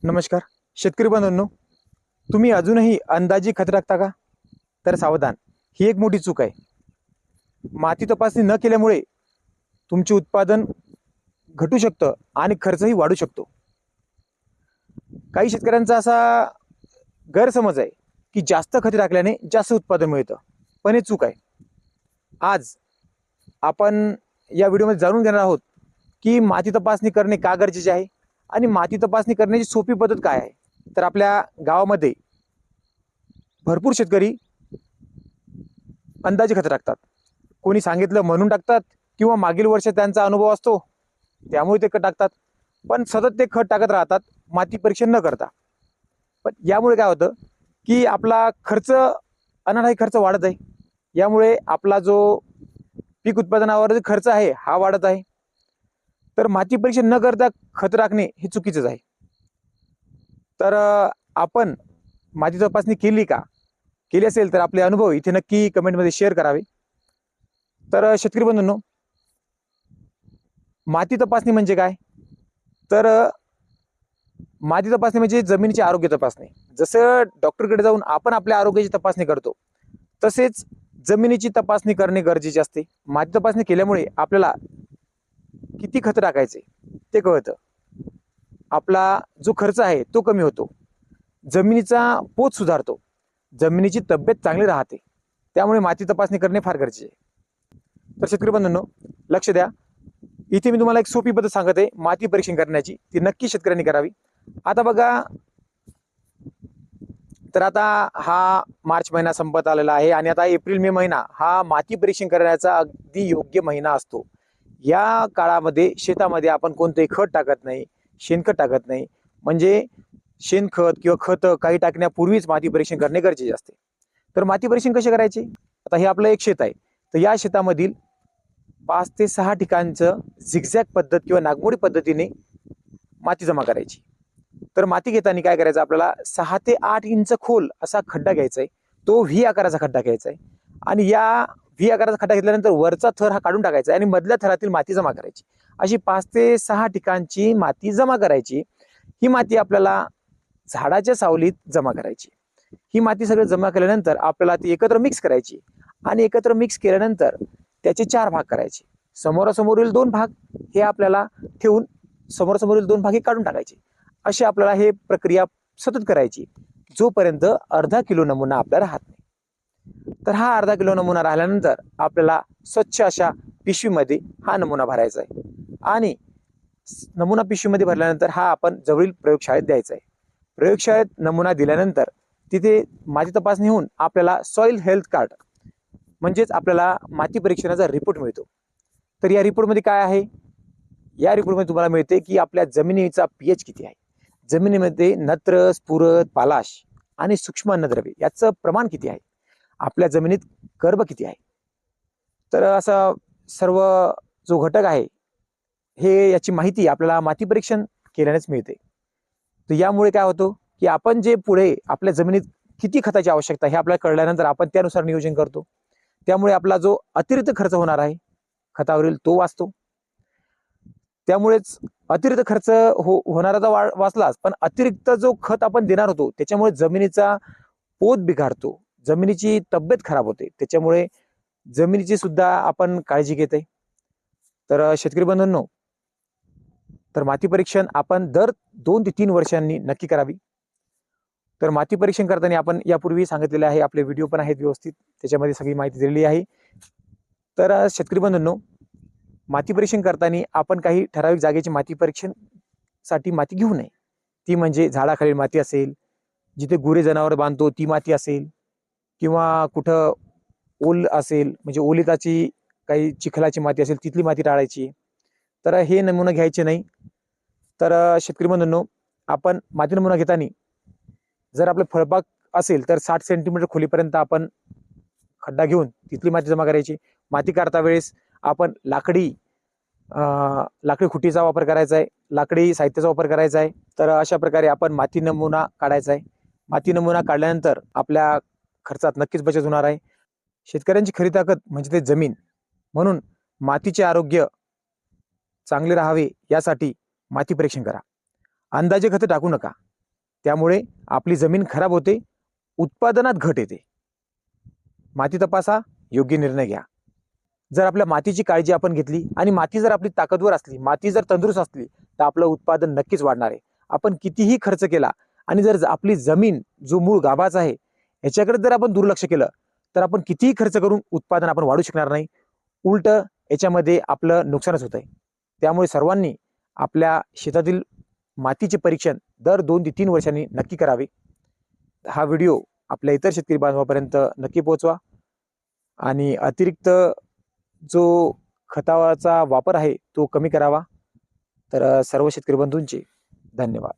नमस्कार शेतकरी बंधूंनो, तुम्ही अजूनही अंदाजी खत टाकता का? तर सावधान, ही एक मोठी चूक आहे. माती तपासणी न केल्यामुळे तुमचे उत्पादन घटू शकतं आणि खर्चही वाढू शकतो. काही शेतकऱ्यांचा असा गैरसमज आहे की जास्त खते टाकल्याने जास्त उत्पादन मिळतं, पण हे चूक आहे. आज आपण या व्हिडिओमध्ये जाणून घेणार आहोत की माती तपासणी करणे का गरजेचे आहे आणि माती तपासणी करण्याची सोपी पद्धत काय आहे. तर आपल्या गावामध्ये भरपूर शेतकरी अंदाजे खत टाकतात. कोणी सांगितलं म्हणून टाकतात किंवा मागील वर्षात त्यांचा अनुभव असतो त्यामुळे ते खत टाकतात, पण सतत ते खत टाकत राहतात माती परीक्षण न करता. पण यामुळे काय होतं की आपला खर्च, अनाठायी खर्च वाढत आहे. यामुळे आपला जो पीक उत्पादनावर जो खर्च आहे हा वाढत आहे. तर माती परीक्षण न करता खत टाकणे हे चुकीचंच आहे. तर आपण माती तपासणी केली का? केली असेल तर आपले अनुभव इथे नक्की कमेंटमध्ये शेअर करावे. तर शेतकरी बंधूंनो, माती तपासणी म्हणजे काय? तर माती तपासणी म्हणजे जमिनीचे आरोग्य तपासणी. जसं डॉक्टरकडे जाऊन आपण आपल्या आरोग्याची तपासणी करतो, तसेच जमिनीची तपासणी करणे गरजेचे असते. माती तपासणी केल्यामुळे आपल्याला किती खत टाकायचे ते कळतं. आपला जो खर्च आहे तो कमी होतो. जमिनीचा पोत सुधारतो. जमिनीची तब्येत चांगली राहते. त्यामुळे माती तपासणी करणे फार गरजेचे आहे. तर शेतकरी बंधूंनो, लक्ष द्या. इथे मी तुम्हाला एक सोपी पद्धत सांगत आहे माती परीक्षण करण्याची, ती नक्की शेतकऱ्यांनी करावी. आता बघा, तर आता हा मार्च महिना संपत आलेला आहे आणि आता एप्रिल मे महिना हा माती परीक्षण करण्याचा अगदी योग्य महिना असतो. या काळामध्ये शेतामध्ये आपण कोणतेही खत टाकत नाही, शेणखत टाकत नाही. म्हणजे शेणखत किंवा खत काही टाकण्यापूर्वीच माती परीक्षण करणे गरजेचे असते. तर माती परीक्षण कसे करायचे? आता हे आपलं एक शेत आहे, तर या शेतामधील 5 ते 6 ठिकाणचं झिगझॅग पद्धत किंवा नागमोडी पद्धतीने माती जमा करायची. तर माती घेताना काय करायचं, आपल्याला 6 ते 8 इंच खोल असा खड्डा घ्यायचा आहे. तो व्ही आकाराचा खड्डा घ्यायचा आहे आणि या व्ही आकाराचा खड्डा घेतल्यानंतर वरचा थर हा काढून टाकायचा आहे आणि मधल्या थरातील माती जमा करायची. अशी 5 ते 6 ठिकाणची माती जमा करायची. ही माती आपल्याला झाडाच्या सावलीत जमा करायची. ही माती सगळं जमा केल्यानंतर आपल्याला ती एकत्र मिक्स करायची आणि एकत्र मिक्स केल्यानंतर त्याचे 4 भाग करायचे. समोरासमोरील 2 भाग हे आपल्याला ठेवून समोरासमोरील 2 भाग हे काढून टाकायचे. अशी आपल्याला हे प्रक्रिया सतत करायची जोपर्यंत अर्धा किलो नमुना आपल्याला राहत नाही. तर हा अर्धा किलो नमुना राहिल्यानंतर आपल्याला स्वच्छ अशा पिशवीमध्ये हा नमुना भरायचा आहे आणि नमुना पिशवीमध्ये भरल्यानंतर हा आपण जवळील प्रयोगशाळेत द्यायचा आहे. प्रयोगशाळेत नमुना दिल्यानंतर तिथे माती तपासणी होऊन आपल्याला सॉइल हेल्थ कार्ड म्हणजेच आपल्याला माती परीक्षणाचा रिपोर्ट मिळतो. तर या रिपोर्टमध्ये काय आहे? या रिपोर्टमध्ये तुम्हाला मिळते की आपल्या जमिनीचा पीएच किती आहे, जमिनीमध्ये नत्र, स्फुरद, पालाश आणि सूक्ष्म अन्नद्रव्ये याचं प्रमाण किती आहे, आपल्या जमिनीत कर्ब किती आहे. तर असा सर्व जो घटक आहे हे याची माहिती आपल्याला माती परीक्षण केल्यानेच मिळते. तर यामुळे काय होतं की आपण जे पुढे आपल्या जमिनीत किती खताची आवश्यकता हे आपल्याला कळल्यानंतर आपण त्यानुसार नियोजन करतो. त्यामुळे आपला जो अतिरिक्त खर्च होणार आहे खतावरील तो वाचतो. त्यामुळेच अतिरिक्त खर्च होणारा तर वाचलाच, पण अतिरिक्त जो खत आपण देणार होतो त्याच्यामुळे जमिनीचा पोत बिघाडतो, जमिनीची तब्येत खराब होते. त्याच्यामुळे जमिनीची सुद्धा आपण काळजी घेते. तर शेतकरी बंधूंनो, तर माती परीक्षण आपण दर 2 ते 3 वर्षांनी नक्की करावी. तर माती परीक्षण करताना आपण यापूर्वी सांगितलेले आहे, आपले व्हिडिओ पण आहेत व्यवस्थित, त्याच्यामध्ये सगळी माहिती दिलेली आहे. तर शेतकरी बंधूंनो, माती परीक्षण करताना आपण काही ठराविक जागेची माती परीक्षण साठी माती घेऊ नये. ती म्हणजे झाडाखालील माती असेल, जिथे गुरे जनावर बांधतो ती माती असेल, किंवा कुठं ओल असेल म्हणजे ओलिताची काही चिखलाची माती असेल तिथली माती टाळायची. तर हे नमुना घ्यायचे नाही. तर शेतकरी बंधूंनो, आपण माती नमुना घेताना जर आपलं फळबाग असेल तर 60 सेंटीमीटर खोलीपर्यंत आपण खड्डा घेऊन तिथली माती जमा करायची. माती काढता वेळेस आपण लाकडी खुटीचा वापर करायचा आहे, लाकडी साहित्याचा वापर करायचा आहे. तर अशा प्रकारे आपण माती नमुना काढायचा आहे. माती नमुना काढल्यानंतर आपल्या खर्चात नक्कीच बचत होणार आहे. शेतकऱ्यांची खरी ताकद म्हणजे ते जमीन. म्हणून मातीचे आरोग्य चांगले राहावे यासाठी माती परीक्षण करा. अंदाजे खते टाकू नका. त्यामुळे आपली जमीन खराब होते, उत्पादनात घट येते. माती तपासा, योग्य निर्णय घ्या. जर आपल्या मातीची काळजी आपण घेतली आणि माती जर आपली ताकदवर असली, माती जर तंदुरुस्त असली, तर आपलं उत्पादन नक्कीच वाढणार आहे. आपण कितीही खर्च केला आणि जर आपली जमीन जो मूळ गाभाचा आहे याच्याकडे जर आपण दुर्लक्ष केलं, तर आपण कितीही खर्च करून उत्पादन आपण वाढू शकणार नाही. उलट याच्यामध्ये आपलं नुकसानच होत आहे. त्यामुळे सर्वांनी आपल्या शेतातील मातीचे परीक्षण दर 2 ते 3 वर्षांनी नक्की करावे. हा व्हिडिओ आपल्या इतर शेतकरी बांधवांपर्यंत नक्की पोहोचवा आणि अतिरिक्त जो खताचा वापर आहे तो कमी करावा. तर सर्व शेतकरी बंधूंचे धन्यवाद.